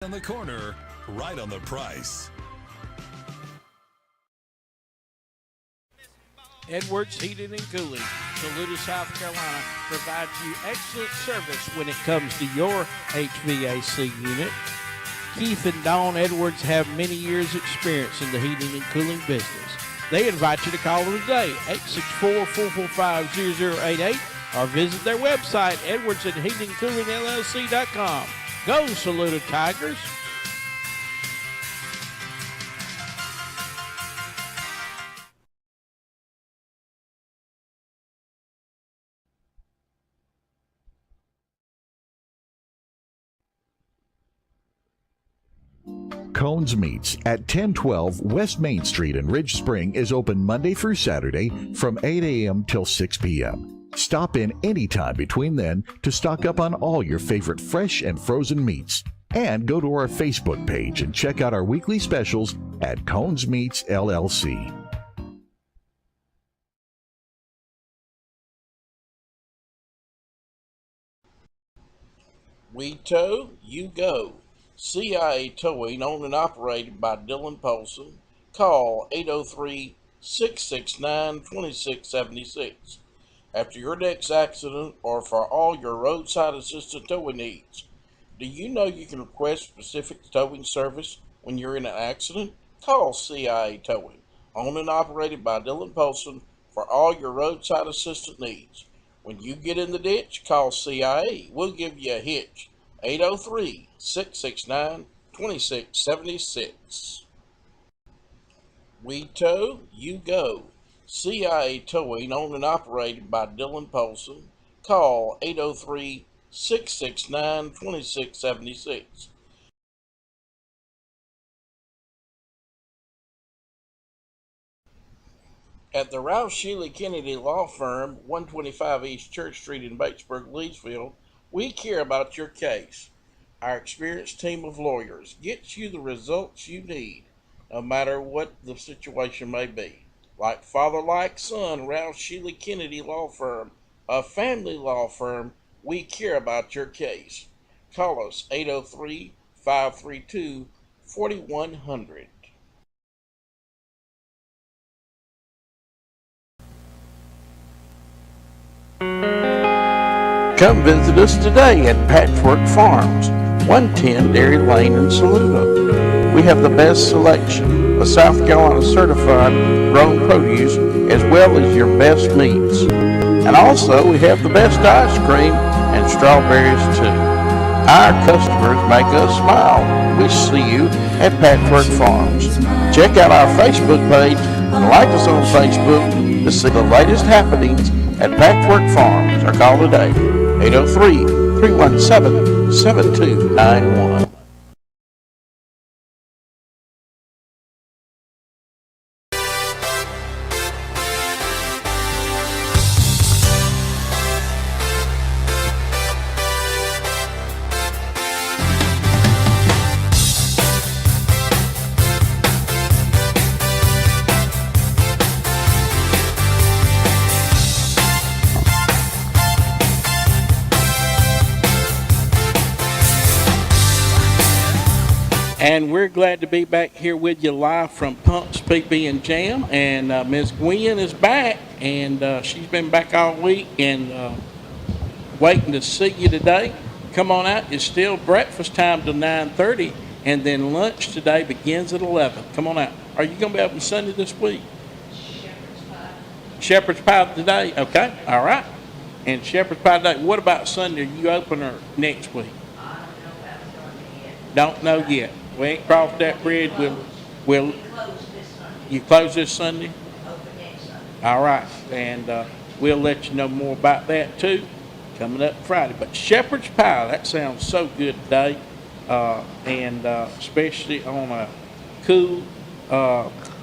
On the corner, right on the price. Edwards Heating and Cooling, Saluda, South Carolina, provides you excellent service when it comes to your HVAC unit. Keith and Dawn Edwards have many years' experience in the heating and cooling business. They invite you to call them today, 864-445-0088, or visit their website, edwardsandheatingcoolingllc.com. Go, Saluda Tigers. Cones Meats at 1012 West Main Street in Ridge Spring is open Monday through Saturday from 8 a.m. till 6 p.m. Stop in anytime between then to stock up on all your favorite fresh and frozen meats. And go to our Facebook page and check out our weekly specials at Cones Meats LLC. We tow, you go. CIA Towing, owned and operated by Dylan Polson. Call 803-669-2676. After your next accident or for all your roadside assistance towing needs. Do you know you can request specific towing service when you're in an accident? Call CIA Towing, owned and operated by Dylan Polson for all your roadside assistance needs. When you get in the ditch, call CIA. We'll give you a hitch. 803-669-2676. We tow, you go. CIA Towing, owned and operated by Dylan Polson. Call 803-669-2676. At the Ralph Sheely Kennedy Law Firm, 125 East Church Street in Batesburg, Leesville, we care about your case. Our experienced team of lawyers gets you the results you need, no matter what the situation may be. Like father, like son, Ralph Sheely Kennedy Law Firm, a family law firm, we care about your case. Call us 803-532-4100. Come visit us today at Patchwork Farms, 110 Dairy Lane in Saluda. We have the best selection of South Carolina certified grown produce as well as your best meats. And also we have the best ice cream and strawberries too. Our customers make us smile. We see you at Patchwork Farms. Check out our Facebook page and like us on Facebook to see the latest happenings at Patchwork Farms, or call today, 803-317-7291. And we're glad to be back here with you live from Punks PB and Jam. And Ms. Gwen is back, and she's been back all week and waiting to see you today. Come on out. It's still breakfast time till 9:30, and then lunch today begins at 11. Come on out. Are you going to be open Sunday this week? Shepherd's pie. Shepherd's pie today? Okay. All right. And shepherd's pie today. What about Sunday? Are you open or next week? I don't know about Sunday yet. Don't know yet. We ain't crossed that bridge. We'll We close this Sunday, you close this Sunday? open next Sunday. All right, and we'll let you know more about that too, coming up Friday. But shepherd's pie, that sounds so good today, and especially on a cool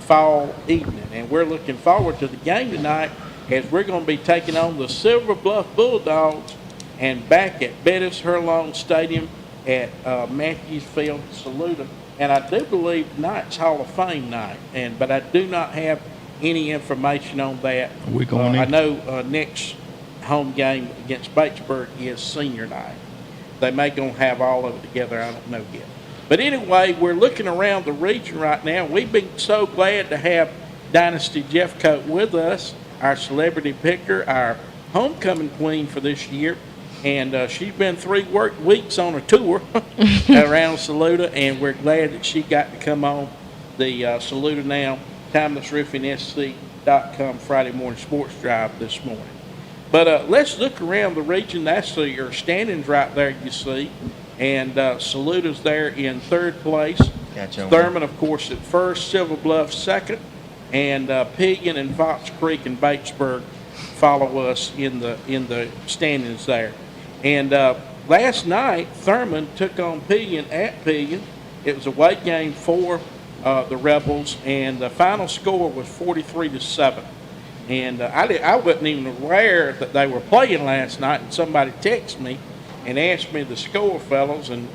fall evening. And we're looking forward to the game tonight, as we're going to be taking on the Silver Bluff Bulldogs, and back at Bettis Hurlong Stadium at Matthews Field, Saluda. And I do believe tonight's Hall of Fame night, but I do not have any information on that. We going in? I know next home game against Batesburg is senior night. They may gonna have all of it together. I don't know yet. But anyway, we're looking around the region right now. We've been so glad to have Dynasty Jeffcoat with us, our celebrity picker, our homecoming queen for this year. And she's been 3 work weeks on a tour around Saluda, and we're glad that she got to come on the Saluda Now, TimelessRoofingSC.com Friday morning sports drive this morning. But let's look around the region. That's your standings right there, you see. And Saluda's there in 3rd place. Gotcha. Thurman, of course, at 1st. Silver Bluff 2nd. And Pillion and Fox Creek and Batesburg follow us in the standings there. And last night, Thurman took on Pillion at Pillion. It was a away game for the Rebels, and the final score was 43-7. And I wasn't even aware that they were playing last night, and somebody texted me and asked me the score, fellas. And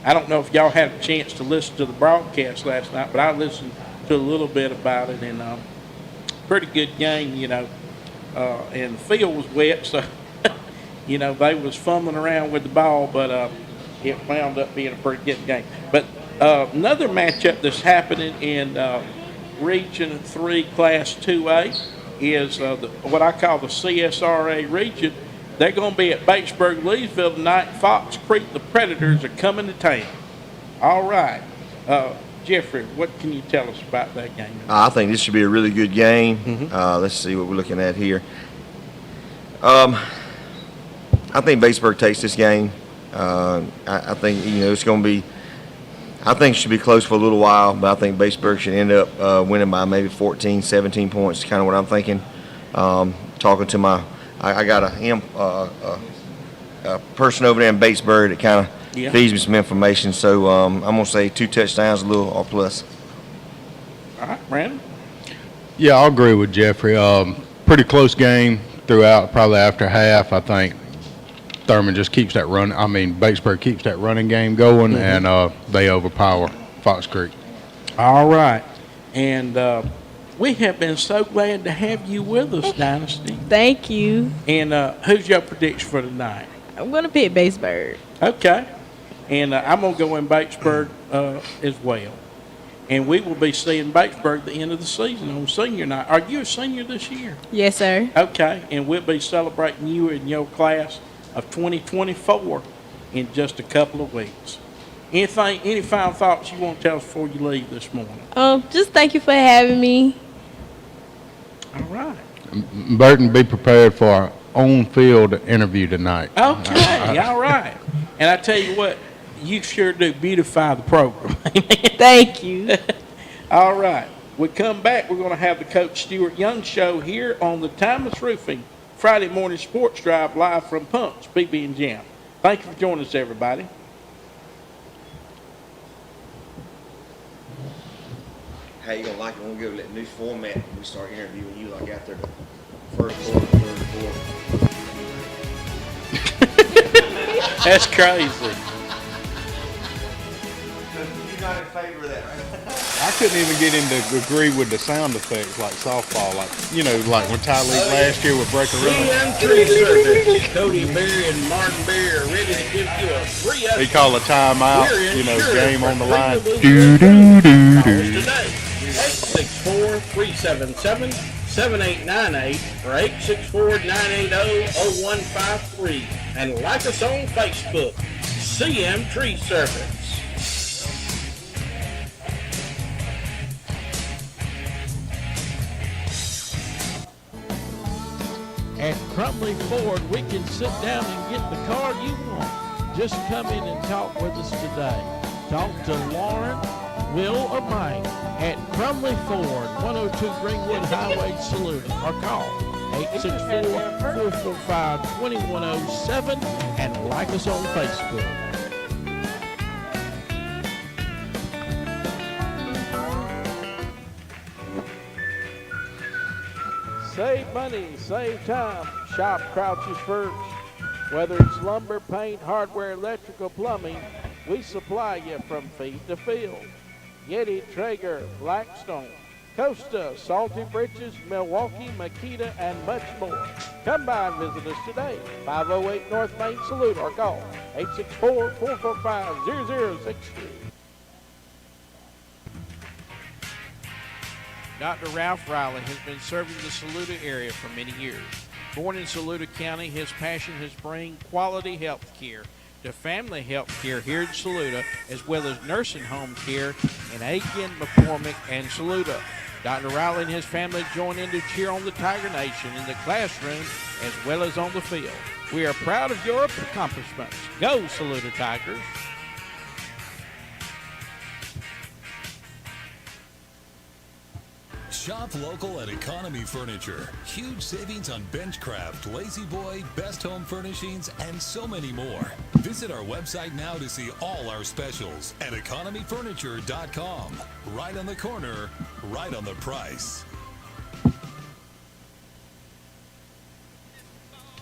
I don't know if y'all had a chance to listen to the broadcast last night, but I listened to a little bit about it, and pretty good game, you know. And the field was wet, so you know, they was fumbling around with the ball, but it wound up being a pretty good game. But another matchup that's happening in Region 3, Class 2A is what I call the CSRA region. They're going to be at Batesburg, Leesville tonight. Fox Creek, the Predators, are coming to town. All right. Jeffrey, what can you tell us about that game? I think this should be a really good game. Mm-hmm. Let's see what we're looking at here. I think Batesburg takes this game. I think, you know, it's going to be, I think it should be close for a little while, but I think Batesburg should end up winning by maybe 14, 17 points, kind of what I'm thinking. Talking to I got a person over there in Batesburg that kind of feeds me some information, so I'm going to say 2 touchdowns, a little or plus. All right, Brandon? Yeah, I'll agree with Jeffrey. Pretty close game throughout, probably after half. I think Thurman just keeps that run. I mean, Batesburg keeps that running game going, and they overpower Fox Creek. All right. And we have been so glad to have you with us, Dynasty. Thank you. And who's your prediction for tonight? I'm going to pick Batesburg. Okay. And I'm going to go in Batesburg as well. And we will be seeing Batesburg at the end of the season on senior night. Are you a senior this year? Yes, sir. Okay. And we'll be celebrating you in your class of 2024 in just a couple of weeks. Any final thoughts you want to tell us before you leave this morning? Just thank you for having me. All right. Burton, be prepared for our on-field interview tonight. Okay. All right. And I tell you what, you sure do beautify the program. Thank you. All right. We come back, we're going to have the Coach Stuart Young Show here on the Timeless Roofing Friday morning sports drive live from Punch, BB and Jam. Thank you for joining us, everybody. How you gonna like it when we go to that new format? We start interviewing you like after the first quarter, third quarter. That's crazy. You're not in favor of that, right? I couldn't even get him to agree with the sound effects like softball, like, you know, like when Ty Lee last year would break a run. Tree Service, Cody Berry and Martin Berry are ready to give you a free He called a timeout, you know, game on the line. Today, 864-377-7898 or 864-980-0153. And like us on Facebook, CM Tree Service. At Crumley Ford, we can sit down and get the car you want. Just come in and talk with us today. Talk to Lauren, Will, or Mike at Crumley Ford, 102 Greenwood Highway, Saluda, or call 864-445-2107 and like us on Facebook. Save money, save time. Shop Crouch's First. Whether it's lumber, paint, hardware, electrical, plumbing, we supply you from feed to field. Yeti, Traeger, Blackstone, Costa, Salty Britches, Milwaukee, Makita, and much more. Come by and visit us today. 508 North Main Salute or call 864-445-0063. Dr. Ralph Riley has been serving the Saluda area for many years. Born in Saluda County, his passion has bring quality health care to family health care here in Saluda, as well as nursing home care in Aiken, McCormick, and Saluda. Dr. Riley and his family join in to cheer on the Tiger Nation in the classroom as well as on the field. We are proud of your accomplishments. Go, Saluda Tigers! Shop local at Economy Furniture. Huge savings on Benchcraft, Lazy Boy, Best Home Furnishings, and so many more. Visit our website now to see all our specials at economyfurniture.com. Right on the corner, right on the price.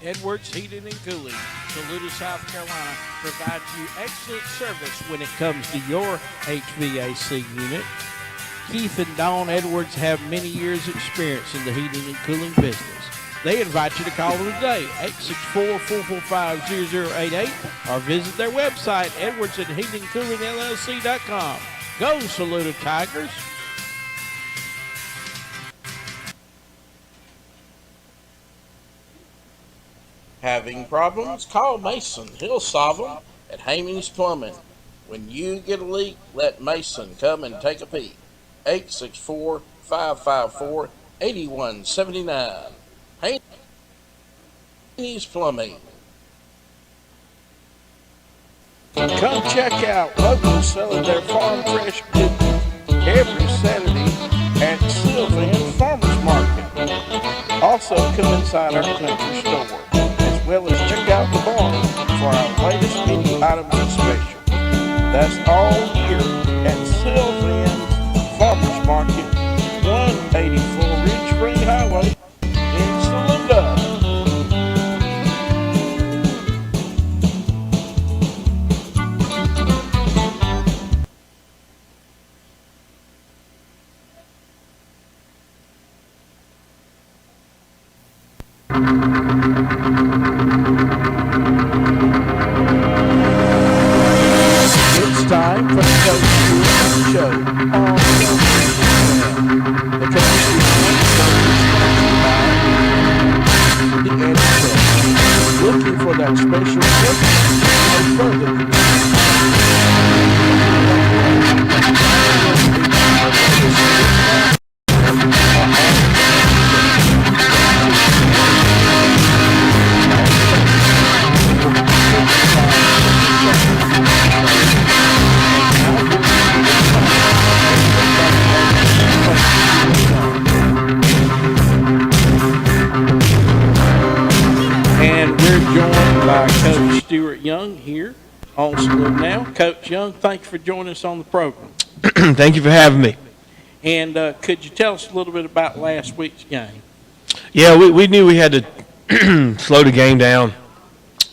Edwards Heating and Cooling, Saluda, South Carolina, provides you excellent service when it comes to your HVAC unit. Keith and Dawn Edwards have many years' experience in the heating and cooling business. They invite you to call them today, 864-445-0088, or visit their website, edwardsandheatingcoolingllc.com. Go, Saluda Tigers! Having problems? Call Mason. He'll solve them at Hamings Plumbing. When you get a leak, let Mason come and take a peek. 864-554-8179. Hamings Plumbing. Come check out locals selling their farm fresh goods every Saturday at Sylvan Farmers Market. Also come inside our country store, as well as check out the barn for our latest menu items and specials. That's all here at Sylvan Farmers Market, 184 Ridge Spring Highway in Saluda. It's time for the Coach Stewart Show on the Coach Stewart looking for that special gift and further. And we're joined by Coach Stewart Young here on Salute Now. Coach Young, thank you for joining us on the program. Thank you for having me. And could you tell us a little bit about last week's game? Yeah, we knew we had to slow the game down.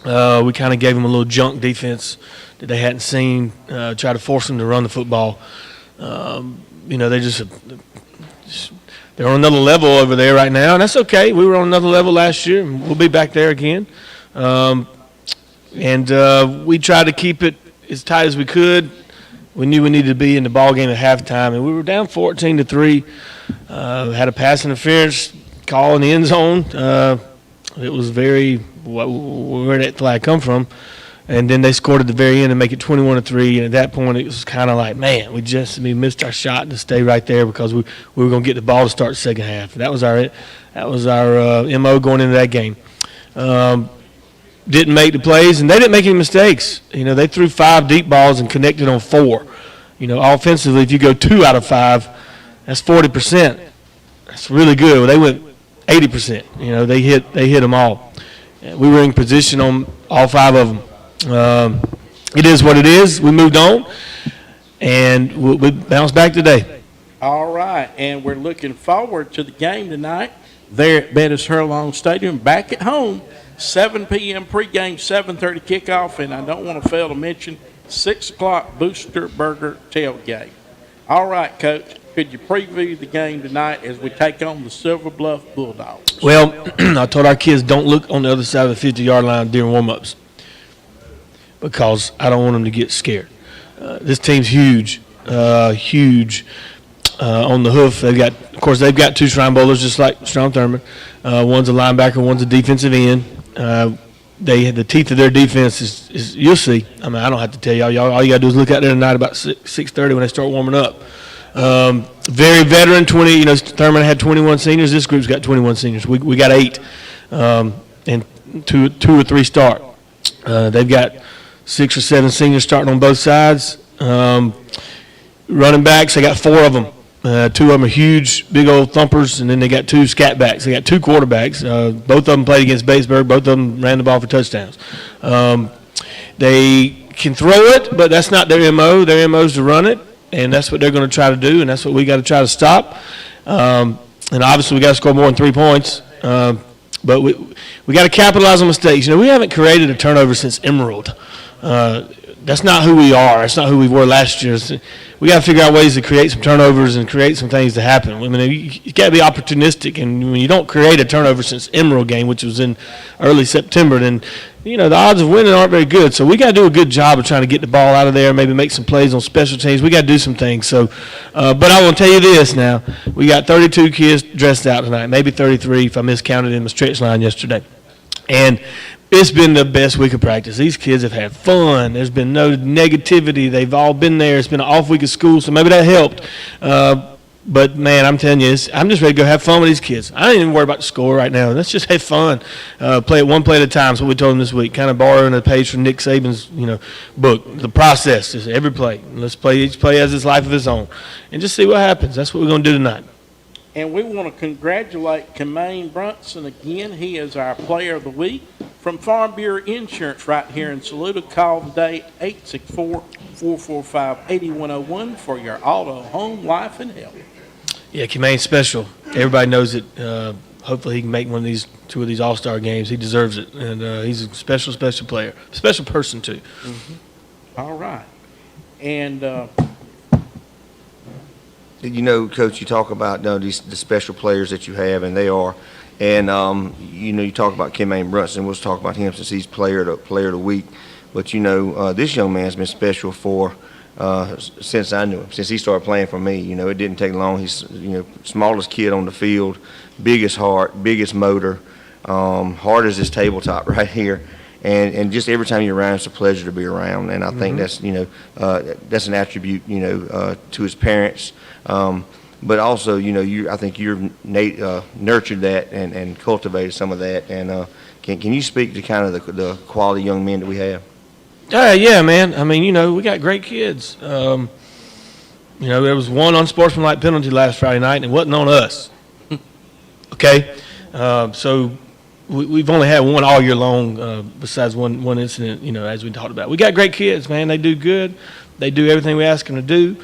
We kind of gave them a little junk defense that they hadn't seen, try to force them to run the football. They're on another level over there right now, and that's okay. We were on another level last year, and we'll be back there again. We tried to keep it as tight as we could. We knew we needed to be in the ball game at halftime, and we were down 14-3. Had a pass interference call in the end zone. It was where did that flag come from? And then they scored at the very end and make it 21-3. And at that point, it was kind of like, man, we missed our shot to stay right there because we were going to get the ball to start the second half. That was our MO going into that game. Didn't make the plays, and they didn't make any mistakes. They threw 5 deep balls and connected on 4. Offensively, if you go 2 out of 5, that's 40%. That's really good. Well, they went 80%. They hit them all. We were in position on all 5 of them. It is what it is. We moved on, and we bounced back today. All right, and we're looking forward to the game tonight there at Bettis Hurlong Stadium, back at home, 7 p.m. pregame, 7:30 kickoff, and I don't want to fail to mention 6 o'clock Booster Burger tailgate. All right, Coach, could you preview the game tonight as we take on the Silver Bluff Bulldogs? Well, I told our kids don't look on the other side of the 50-yard line during warm-ups because I don't want them to get scared. This team's huge, huge. on the hoof. Of course, they've got two Shrine Bowlers just like Strom Thurmond. One's a linebacker, one's a defensive end. The teeth of their defense is you'll see. I mean, I don't have to tell y'all. All you got to do is look out there tonight about 6:30 when they start warming up. Very veteran, Thurman had 21 seniors. This group's got 21 seniors. We got 8, and two or three start. They've got 6 or 7 seniors starting on both sides. Running backs, they got 4 of them. 2 of them are huge, big old thumpers, and then they got 2 scat backs. They got 2 quarterbacks. Both of them played against Batesburg. Both of them ran the ball for touchdowns. They can throw it, but that's not their MO. Their MO is to run it, and that's what they're going to try to do, and that's what we got to try to stop. And obviously, we got to score more than 3 points. But we got to capitalize on mistakes. We haven't created a turnover since Emerald. That's not who we are. That's not who we were last year. We got to figure out ways to create some turnovers and create some things to happen. I mean, you got to be opportunistic, and when you don't create a turnover since Emerald game, which was in early September, then the odds of winning aren't very good. So we got to do a good job of trying to get the ball out of there, maybe make some plays on special teams. We got to do some things. So, but I want to tell you this now: we got 32 kids dressed out tonight, maybe 33 if I miscounted in the stretch line yesterday, and it's been the best week of practice. These kids have had fun. There's been no negativity. They've all been there. It's been an off week of school, so maybe that helped. But, man, I'm telling you, I'm just ready to go have fun with these kids. I ain't even worried about the score right now. Let's just have fun. Play it one play at a time is what we told them this week, kind of borrowing a page from Nick Saban's book. The process is every play. Let's play each play as its life of its own and just see what happens. That's what we're going to do tonight. And we want to congratulate Kemaine Brunson again. He is our player of the week. From Farm Bureau Insurance right here in Saluda, call today 864-445-8101 for your auto, home, life, and health. Yeah, Kemaine's special. Everybody knows it. Hopefully he can make one of these 2 of these all-star games. He deserves it. And he's a special player. Special person, too. Mm-hmm. All right. And Coach, you talk about the special players that you have, and they are. And, you talk about Kemaine Brunson. We'll talk about him since he's player of the week. But, this young man's been special since I knew him, since he started playing for me. It didn't take long. He's, smallest kid on the field, biggest heart, biggest motor, hard as this tabletop right here. And just every time you're around, it's a pleasure to be around. And I think that's, that's an attribute, to his parents. But also, I think you've nurtured that and cultivated some of that. And can you speak to kind of the quality young men that we have? Yeah, man. I mean, we got great kids. There was one unsportsmanlike penalty last Friday night, and it wasn't on us. Okay? So we've only had one all year long besides one incident, as we talked about. We got great kids, man. They do good. They do everything we ask them to do.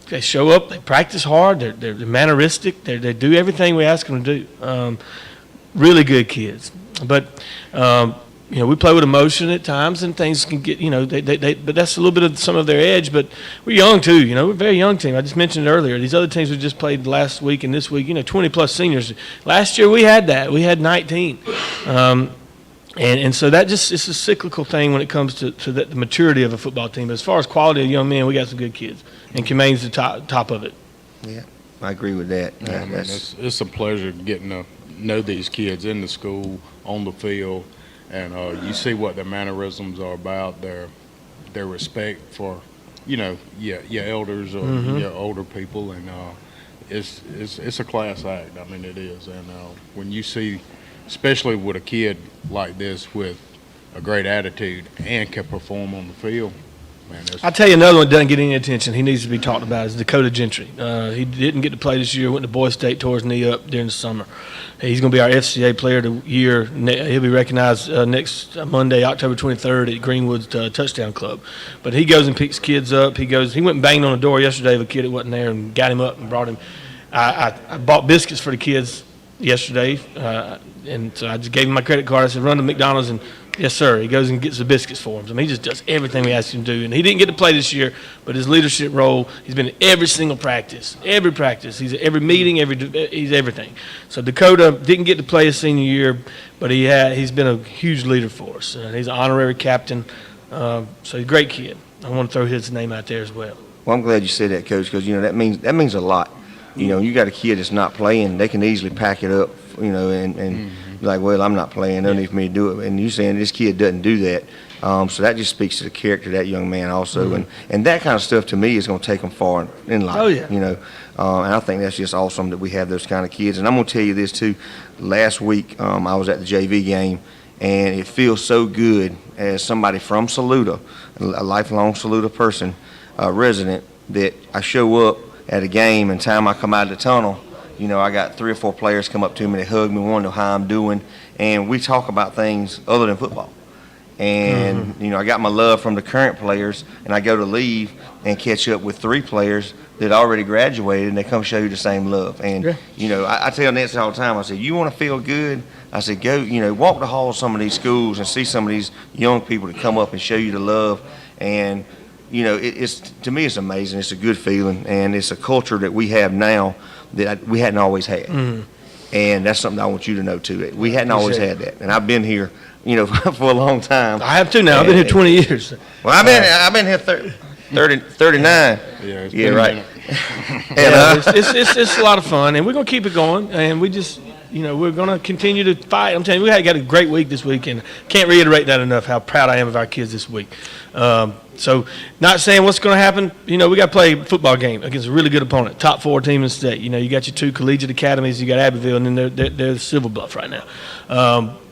They show up. They practice hard. They're manneristic. They do everything we ask them to do. Really good kids. But we play with emotion at times, and things can get but that's a little bit of some of their edge. But we're young too. We're a very young team. I just mentioned it earlier. These other teams we just played last week and this week. 20 plus seniors. Last year we had that. We had 19. And so that it's a cyclical thing when it comes to the maturity of a football team. But as far as quality of young men, we got some good kids, and Kemaine's the top of it. Yeah, I agree with that. Yeah, it's a pleasure getting to know these kids in the school, on the field, and you see what their mannerisms are about, their respect for, your elders or your older people, and it's a class act. I mean, it is, and when you see, especially with a kid like this with a great attitude and can perform on the field, man. I'll tell you another one that doesn't get any attention. He needs to be talked about is Dakota Gentry. He didn't get to play this year. Went to Boys State, tore his knee up during the summer. He's going to be our FCA Player of the Year. He'll be recognized next Monday, October 23rd at Greenwood's Touchdown Club. But he goes and picks kids up. He went and banged on the door yesterday of a kid that wasn't there and got him up and brought him. I bought biscuits for the kids yesterday, and so I just gave him my credit card. I said, run to McDonald's, and yes, sir. He goes and gets the biscuits for him. I mean, he just does everything we ask him to do. And he didn't get to play this year, but his leadership role, he's been in every single practice. Every practice. He's at every meeting, he's everything. So Dakota didn't get to play his senior year, but he's been a huge leader for us. And he's an honorary captain. So he's a great kid. I want to throw his name out there as well. Well, I'm glad you said that, Coach, because, that means a lot. You got a kid that's not playing, they can easily pack it up, and be like, well, I'm not playing, no need for me to do it. And you saying this kid doesn't do that. So that just speaks to the character of that young man also. And that kind of stuff, to me, is going to take them far in life. Oh, yeah. And I think that's just awesome that we have those kind of kids. And I'm going to tell you this, too. Last week, I was at the JV game, and it feels so good as somebody from Saluda, a lifelong Saluda person, resident, that I show up at a game, and time I come out of the tunnel, I got 3 or 4 players come up to me, they hug me, want to know how I'm doing, and we talk about things other than football. And, I got my love from the current players, and I go to leave and catch up with 3 players that already graduated, and they come show you the same love. And, I tell Nancy all the time, I said, you want to feel good? I said, go, walk the halls of some of these schools and see some of these young people that come up and show you the love. And, it's to me, it's amazing. It's a good feeling, and it's a culture that we have now that we hadn't always had. And that's something I want you to know, too. That we hadn't always had that. And I've been here, for a long time. I have too now. I've been here 20 years. Well, I've been here 39. Yeah, it's been a right. minute. It's a lot of fun, and we're gonna keep it going. And we just, we're gonna continue to fight. I'm telling you, we got a great week this week, and can't reiterate that enough. How proud I am of our kids this week. So, not saying what's going to happen. We got to play a football game against a really good opponent, top 4 team in the state. You got your 2 collegiate academies. You got Abbeville, and then they're Silver Bluff right now.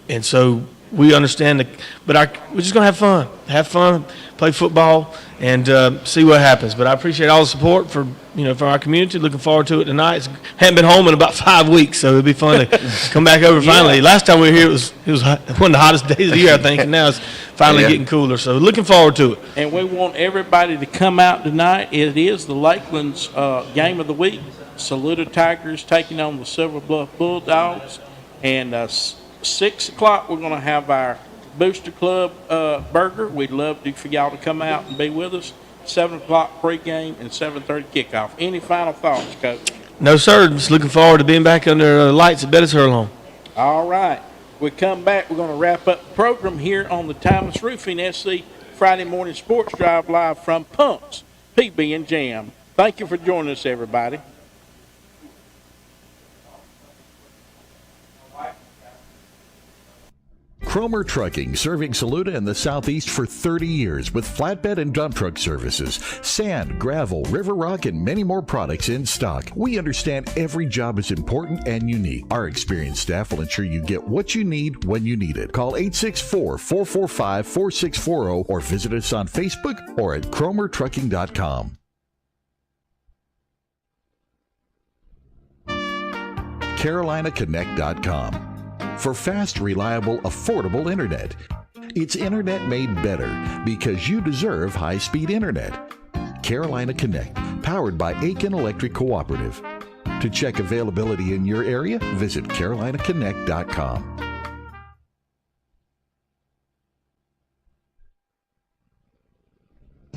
And so we understand but we're just going to have fun, play football, and see what happens. But I appreciate all the support from our community. Looking forward to it tonight. Haven't been home in about 5 weeks, so it'll be fun to come back over finally. Last time we were here, it was one of the hottest days of the year, I think, and now it's finally getting cooler. So looking forward to it. And we want everybody to come out tonight. It is the Lakeland's game of the week. Saluda Tigers taking on the Silver Bluff Bulldogs. And 6 o'clock, we're going to have our Booster Club burger. We'd love for y'all to come out and be with us. 7 o'clock pregame and 7:30 kickoff. Any final thoughts, Coach? No, sir. Just looking forward to being back under the lights at Bettis Hurlong. All right. We come back. We're going to wrap up the program here on the Thomas Roofing SC Friday Morning Sports Drive live from Punks, PB and Jam. Thank you for joining us, everybody. Cromer Trucking, serving Saluda and the Southeast for 30 years with flatbed and dump truck services, sand, gravel, river rock, and many more products in stock. We understand every job is important and unique. Our experienced staff will ensure you get what you need when you need it. Call 864-445-4640 or visit us on Facebook or at cromertrucking.com. CarolinaConnect.com. For fast, reliable, affordable internet. It's internet made better because you deserve high-speed internet. Carolina Connect, powered by Aiken Electric Cooperative. To check availability in your area, visit carolinaconnect.com.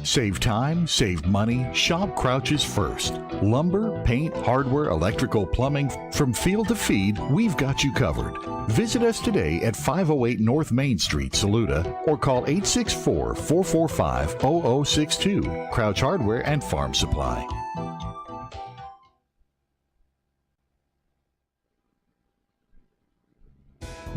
Save time, save money, shop Crouch's First. Lumber, paint, hardware, electrical, plumbing, from field to feed, we've got you covered. Visit us today at 508 North Main Street, Saluda, or call 864-445-0062. Crouch Hardware and Farm Supply.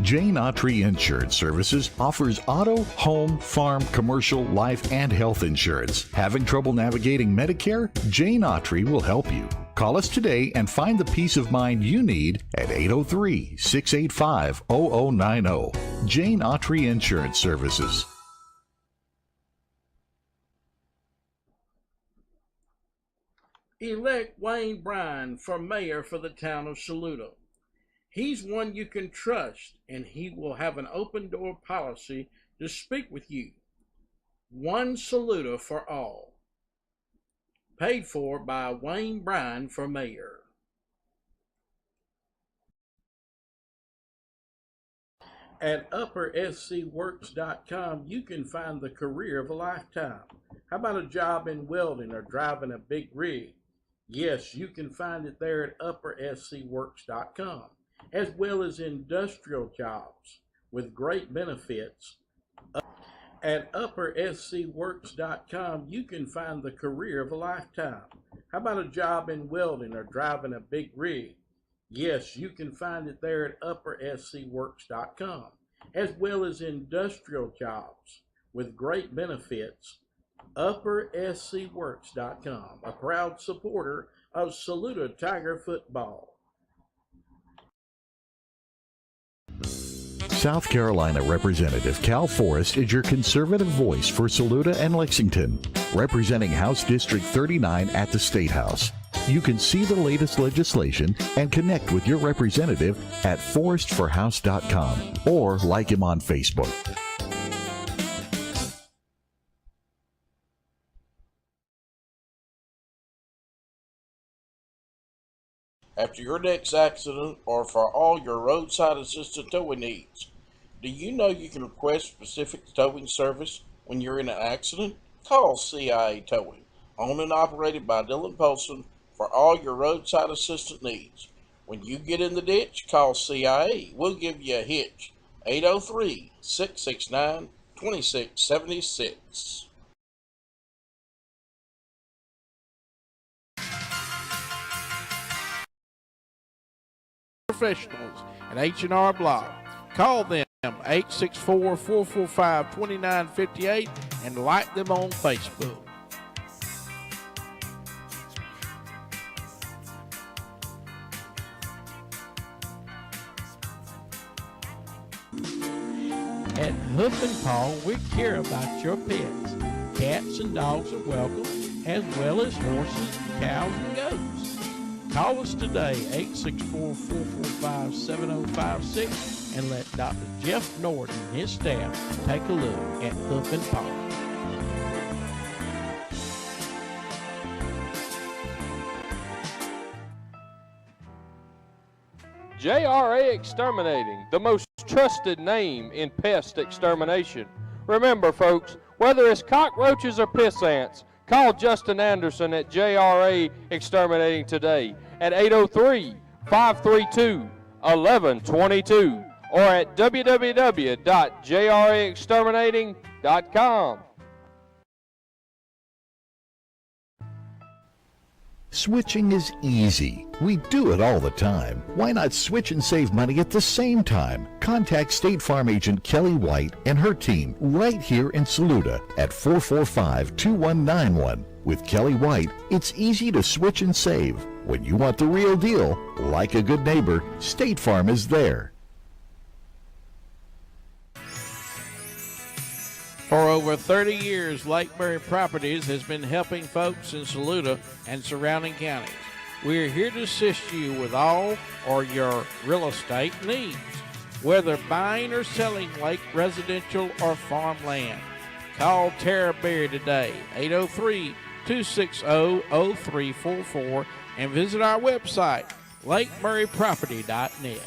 Jane Autry Insurance Services offers auto, home, farm, commercial, life, and health insurance. Having trouble navigating Medicare? Jane Autry will help you. Call us today and find the peace of mind you need at 803-685-0090. Jane Autry Insurance Services. Elect Wayne Bryan for mayor for the town of Saluda. He's one you can trust, and he will have an open door policy to speak with you. One Saluda for all. Paid for by Wayne Bryan for mayor. At upperscworks.com, you can find the career of a lifetime. How about a job in welding or driving a big rig? Yes, you can find it there at upperscworks.com. As well as industrial jobs with great benefits. At upperscworks.com, you can find the career of a lifetime. How about a job in welding or driving a big rig? Yes, you can find it there at upperscworks.com, as well as industrial jobs with great benefits. Upperscworks.com, a proud supporter of Saluda Tiger football. South Carolina Representative Cal Forrest is your conservative voice for Saluda and Lexington, representing House District 39 at the State House. You can see the latest legislation and connect with your representative at forrestforhouse.com or like him on Facebook. After your next accident or for all your roadside assisted towing needs, do you know you can request specific towing service when you're in an accident? Call CIA Towing, owned and operated by Dylan Polson, for all your roadside assistant needs. When you get in the ditch, call CIA. We'll give you a hitch. 803-669-2676. Professionals at H&R Block. Call them 864-445-2958 and like them on Facebook. At Hoof and Paw, we care about your pets. Cats and dogs are welcome, as well as horses, cows, and goats. Call us today, 864-445-7056, and let Dr. Jeff Norton and his staff take a look at Hoof and Paw. JRA Exterminating, the most trusted name in pest extermination. Remember, folks, whether it's cockroaches or piss ants, call Justin Anderson at JRA Exterminating today at 803-532-1122 or at www.jraexterminating.com. Switching is easy. We do it all the time. Why not switch and save money at the same time? Contact State Farm agent Kelly White and her team right here in Saluda at 445-2191. With Kelly White, it's easy to switch and save. When you want the real deal, like a good neighbor, State Farm is there. For over 30 years, Lake Murray Properties has been helping folks in Saluda and surrounding counties. We are here to assist you with all or your real estate needs, whether buying or selling lake residential or farmland. Call Tara Berry today, 803-260-0344, and visit our website, lakemurrayproperty.net.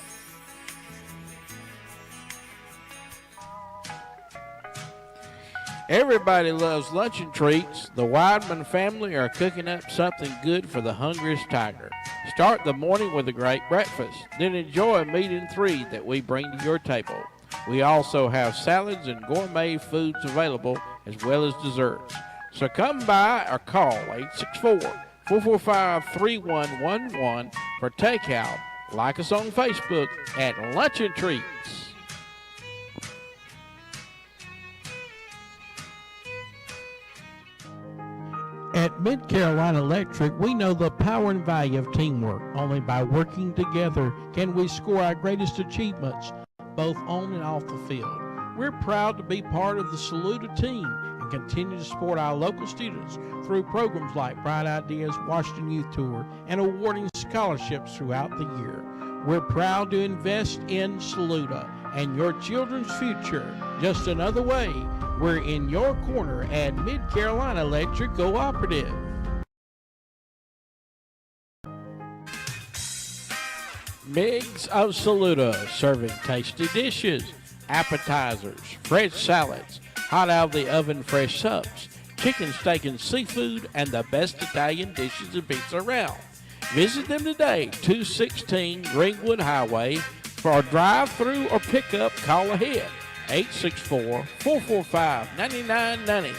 Everybody loves luncheon treats. The Wideman family are cooking up something good for the hungriest tiger. Start the morning with a great breakfast, then enjoy a meat and three that we bring to your table. We also have salads and gourmet foods available, as well as desserts. So come by or call 864-445-3111 for takeout. Like us on Facebook at Luncheon Treats. At Mid-Carolina Electric, we know the power and value of teamwork. Only by working together can we score our greatest achievements, both on and off the field. We're proud to be part of the Saluda team and continue to support our local students through programs like Bright Ideas Washington Youth Tour and awarding scholarships throughout the year. We're proud to invest in Saluda and your children's future. Just another way, we're in your corner at Mid-Carolina Electric Cooperative. Migs of Saluda, serving tasty dishes, appetizers, fresh salads, hot out of the oven fresh subs, chicken, steak, and seafood, and the best Italian dishes and pizza around. Visit them today, 216 Greenwood Highway. For a drive-through or pickup, call ahead. 864-445-9990.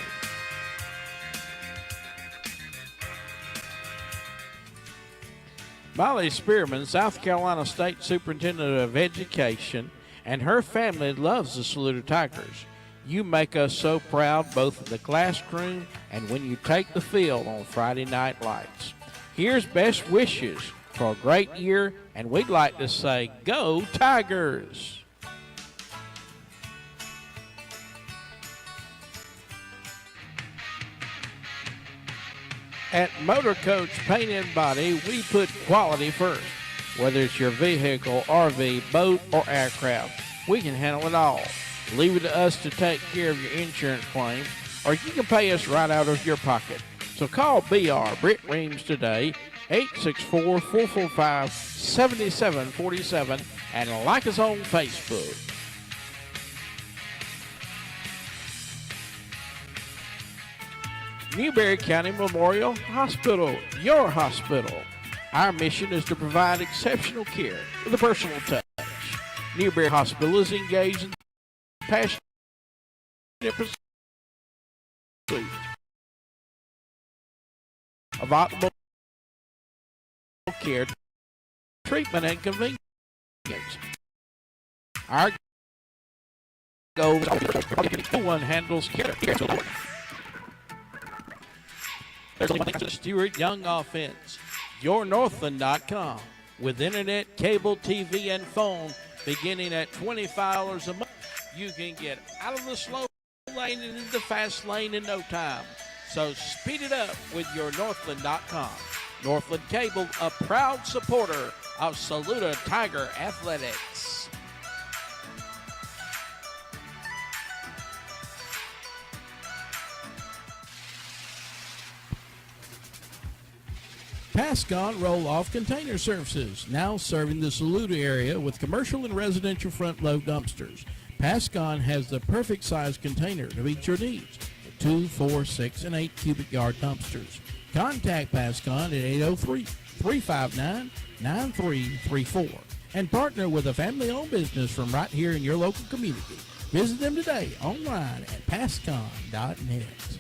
Molly Spearman, South Carolina State Superintendent of Education, and her family loves the Saluda Tigers. You make us so proud both in the classroom and when you take the field on Friday Night Lights. Here's best wishes for a great year, and we'd like to say, go Tigers! At Motor Coach Paint and Body, we put quality first. Whether it's your vehicle, RV, boat, or aircraft, we can handle it all. Leave it to us to take care of your insurance claims, or you can pay us right out of your pocket. So call BR Britt Reams today, 864-445-7747, and like us on Facebook. Newberry County Memorial Hospital, your hospital. Our mission is to provide exceptional care with a personal touch. Newberry Hospital is engaged in passionate pursuit of optimal care, treatment, and convenience. Our goal is no one handles care. There's the Stewart Young offense. YourNorthland.com with internet, cable, TV, and phone beginning at $25 a month. You can get out of the slow lane and into the fast lane in no time. So speed it up with YourNorthland.com. Northland Cable, a proud supporter of Saluda Tiger Athletics. Pascon Roll-Off Container Services, now serving the Saluda area with commercial and residential front-load dumpsters. Pascon has the perfect size container to meet your needs. 2, 4, 6, and 8 cubic yard dumpsters. Contact Pascon at 803-359-9334 and partner with a family-owned business from right here in your local community. Visit them today online at pascon.net.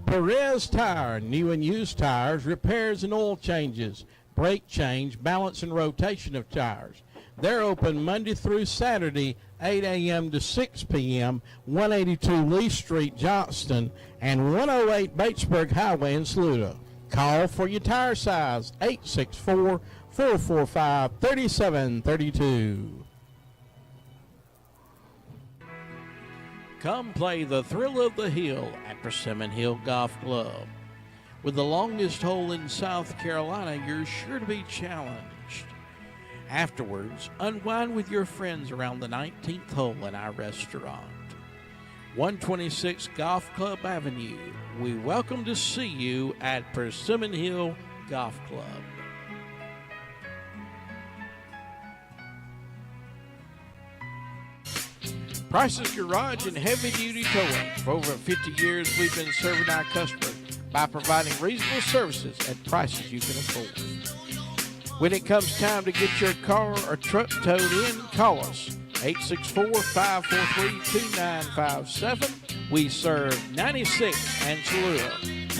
Perez Tire, new and used tires, repairs and oil changes, brake change, balance and rotation of tires. They're open Monday through Saturday, 8 a.m. to 6 p.m., 182 Lee Street, Johnston, and 108 Batesburg Highway in Saluda. Call for your tire size, 864-445-3732. Come play the thrill of the hill at Persimmon Hill Golf Club. With the longest hole in South Carolina, you're sure to be challenged. Afterwards, unwind with your friends around the 19th hole in our restaurant. 126 Golf Club Avenue. We welcome to see you at Persimmon Hill Golf Club. Price's Garage and Heavy Duty Towing. For over 50 years, we've been serving our customers by providing reasonable services at prices you can afford. When it comes time to get your car or truck towed in, call us. 864-543-2957. We serve 96 and Saluda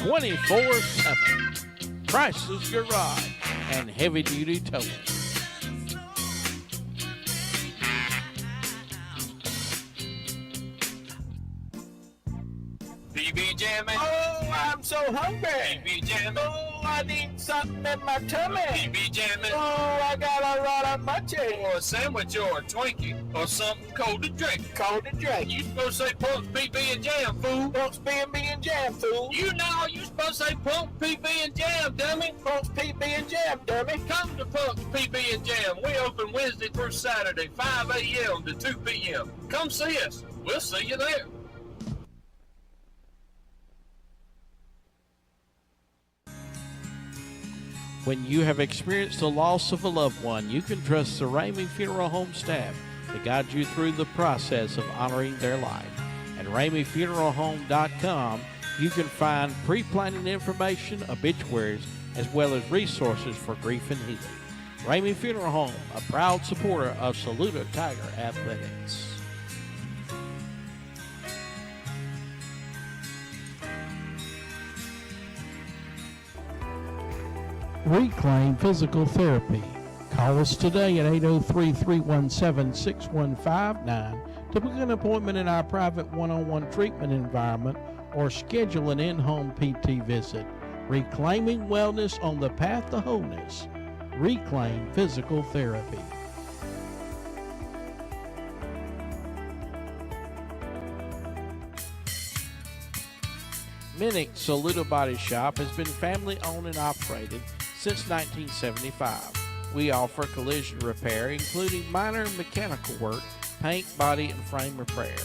24/7. Price's Garage and Heavy Duty Towing. PB jamming. Oh, I'm so hungry. PB jamming. Oh, I need something in my tummy. PB jamming. Oh, I got a lot of munchies. Or a sandwich or a Twinkie or something cold to drink. Cold to drink. You supposed to say Punk's PB and Jam, fool. Punk's PB and Jam, fool. You know you supposed to say Punk's PB and Jam, dummy. Punk's PB and Jam, dummy. Come to Punk's PB and Jam. We open Wednesday through Saturday, 5 a.m. to 2 p.m. Come see us. We'll see you there. When you have experienced the loss of a loved one, you can trust the Ramey Funeral Home staff to guide you through the process of honoring their life. At RameyFuneralHome.com, you can find pre-planning information, obituaries, as well as resources for grief and healing. Ramey Funeral Home, a proud supporter of Saluda Tiger Athletics. Reclaim Physical Therapy. Call us today at 803-317-6159 to book an appointment in our private one-on-one treatment environment or schedule an in-home PT visit. Reclaiming wellness on the path to wholeness. Reclaim Physical Therapy. Minnick Saluda Body Shop has been family owned and operated since 1975. We offer collision repair, including minor mechanical work, paint, body, and frame repair.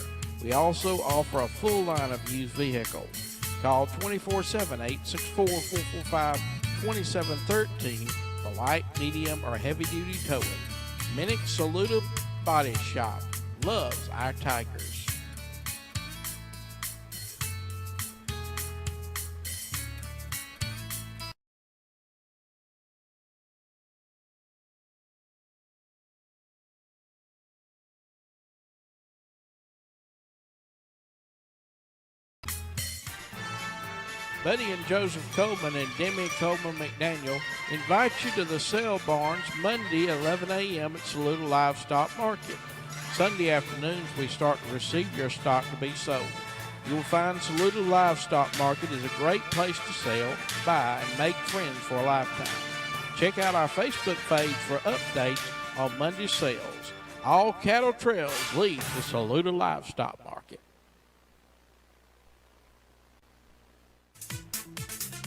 We also offer a full line of used vehicles. Call 24/7-864-445-2713 for light, medium, or heavy-duty towing. Minnick Saluda Body Shop loves our Tigers. Buddy and Joseph Coleman and Demi Coleman McDaniel invite you to the sale barns Monday at 11 a.m. at Saluda Livestock Market. Sunday afternoons, we start to receive your stock to be sold. You'll find Saluda Livestock Market is a great place to sell, buy, and make friends for a lifetime. Check out our Facebook page for updates on Monday sales. All cattle trails lead to Saluda Livestock Market.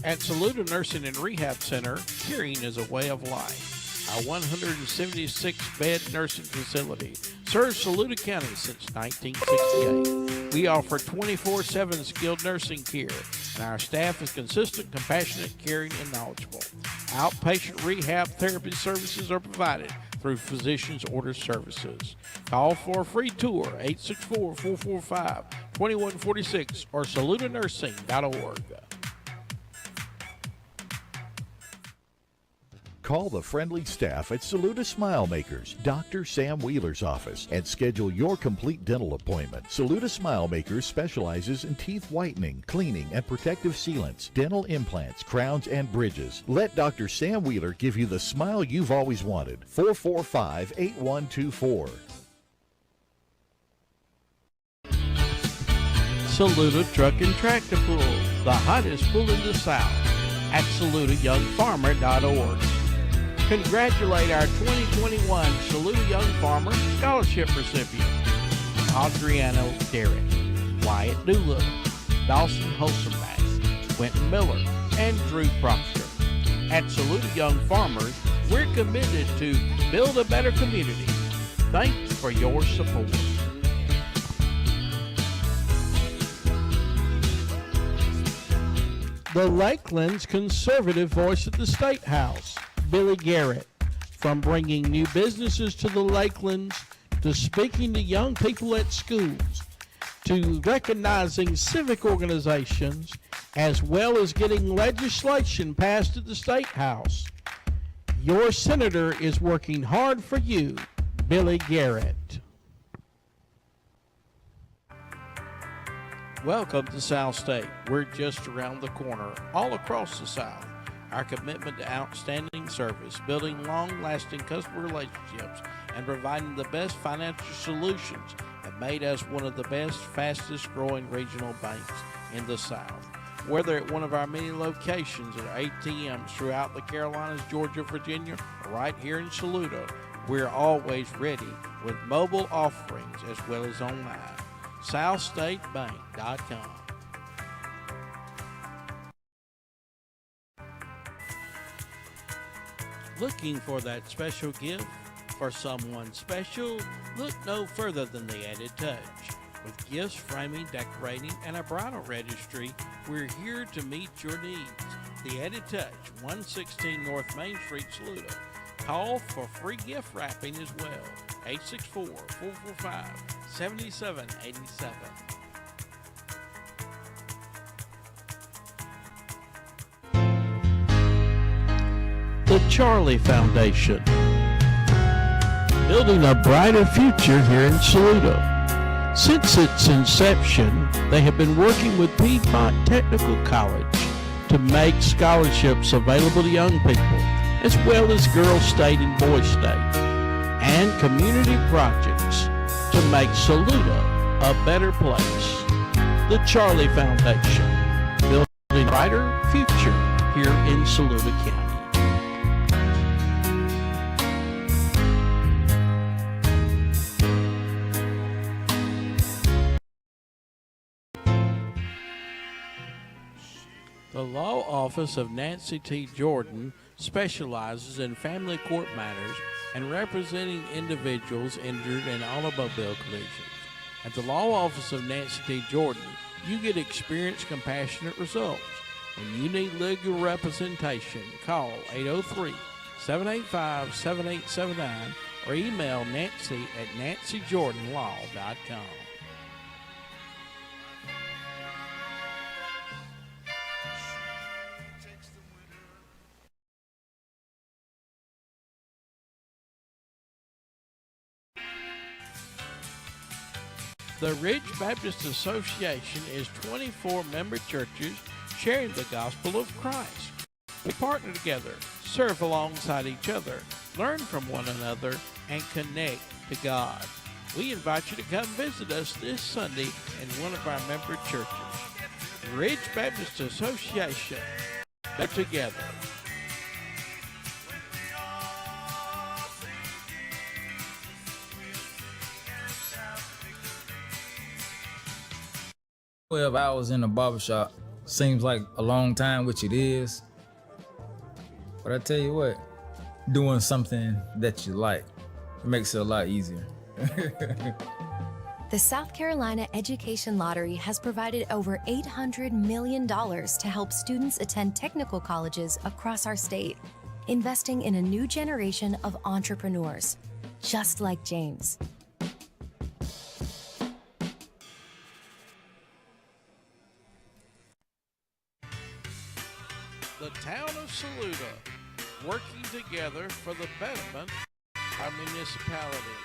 At Saluda Nursing and Rehab Center, caring is a way of life. Our 176-bed nursing facility serves Saluda County since 1968. We offer 24/7 skilled nursing care, and our staff is consistent, compassionate, caring, and knowledgeable. Outpatient rehab therapy services are provided through Physicians Order Services. Call for a free tour, 864-445-2146 or saludanursing.org. Call the friendly staff at Saluda Smile Makers, Dr. Sam Wheeler's office, and schedule your complete dental appointment. Saluda Smile Makers specializes in teeth whitening, cleaning, and protective sealants, dental implants, crowns, and bridges. Let Dr. Sam Wheeler give you the smile you've always wanted. 445-8124. Saluda Truck and Tractor Pool, the hottest pool in the South, at SaludaYoungFarmer.org. Congratulate our 2021 Saluda Young Farmer Scholarship recipient, Adriano Derrick, Wyatt Doolittle, Dawson Holsenbass, Quentin Miller, and Drew Proctor. At Saluda Young Farmers, we're committed to build a better community. Thanks for your support. The Lakeland's conservative voice at the State House, Billy Garrett. From bringing new businesses to the Lakelands, to speaking to young people at schools, to recognizing civic organizations, as well as getting legislation passed at the State House. Your senator is working hard for you, Billy Garrett. Welcome to South State. We're just around the corner, all across the South. Our commitment to outstanding service, building long-lasting customer relationships, and providing the best financial solutions have made us one of the best, fastest-growing regional banks in the South. Whether at one of our many locations or ATMs throughout the Carolinas, Georgia, Virginia, or right here in Saluda, we're always ready with mobile offerings as well as online. SouthStateBank.com. Looking for that special gift for someone special? Look no further than The Added Touch. With gifts, framing, decorating, and a bridal registry, we're here to meet your needs. The Added Touch, 116 North Main Street, Saluda. Call for free gift wrapping as well. 864-445-7787. The Charlie Foundation, building a brighter future here in Saluda. Since its inception, they have been working with Piedmont Technical College to make scholarships available to young people, as well as Girls State and Boys State, and community projects to make Saluda a better place. The Charlie Foundation, building a brighter future here in Saluda County. The Law Office of Nancy T. Jordan specializes in family court matters and representing individuals injured in automobile collisions. At the Law Office of Nancy T. Jordan, you get experienced, compassionate results. When you need legal representation, call 803-785-7879 or email Nancy at nancyjordanlaw.com. The Ridge Baptist Association is 24 member churches sharing the gospel of Christ. We partner together, serve alongside each other, learn from one another, and connect to God. We invite you to come visit us this Sunday in one of our member churches. Ridge Baptist Association, they're together. Hours in the barbershop seems like a long time, which it is. But I tell you what, doing something that you like, it makes it a lot easier. The South Carolina Education Lottery has provided over $800 million to help students attend technical colleges across our state, investing in a new generation of entrepreneurs, just like James. The town of Saluda, working together for the betterment of our municipality.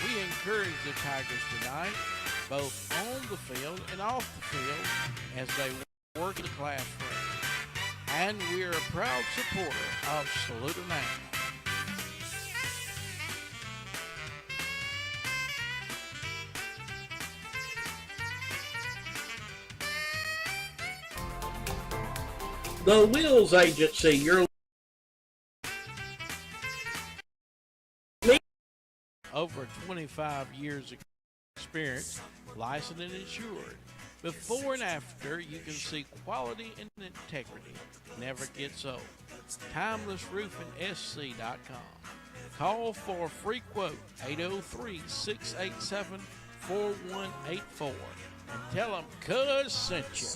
We encourage the Tigers tonight, both on the field and off the field, as they work in the classroom. And we are a proud supporter of Saluda now. The Wills Agency, your over 25 years experience, licensed and insured. Before and after, you can see quality and integrity never gets old. TimelessRoofingSC.com. Call for a free quote, 803-687-4184, and tell them Cuz sent you.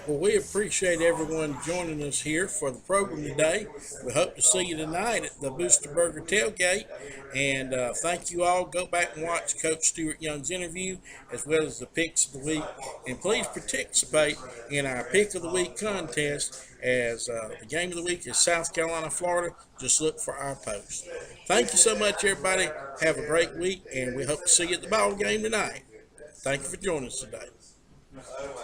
Well, we appreciate everyone joining us here for the program today. We hope to see you tonight at the Booster Burger Tailgate. And thank you all. Go back and watch Coach Stuart Young's interview as well as the Picks of the Week. And please participate in our Pick of the Week contest as the game of the week is South Carolina, Florida. Just look for our post. Thank you so much, everybody. Have a great week, and we hope to see you at the ball game tonight. Thank you for joining us today. Oh my God.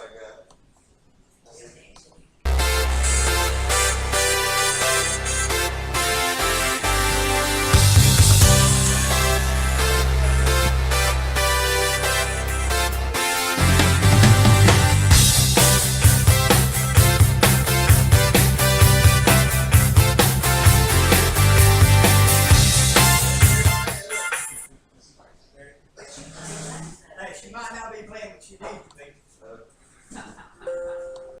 She might not be playing, but she did.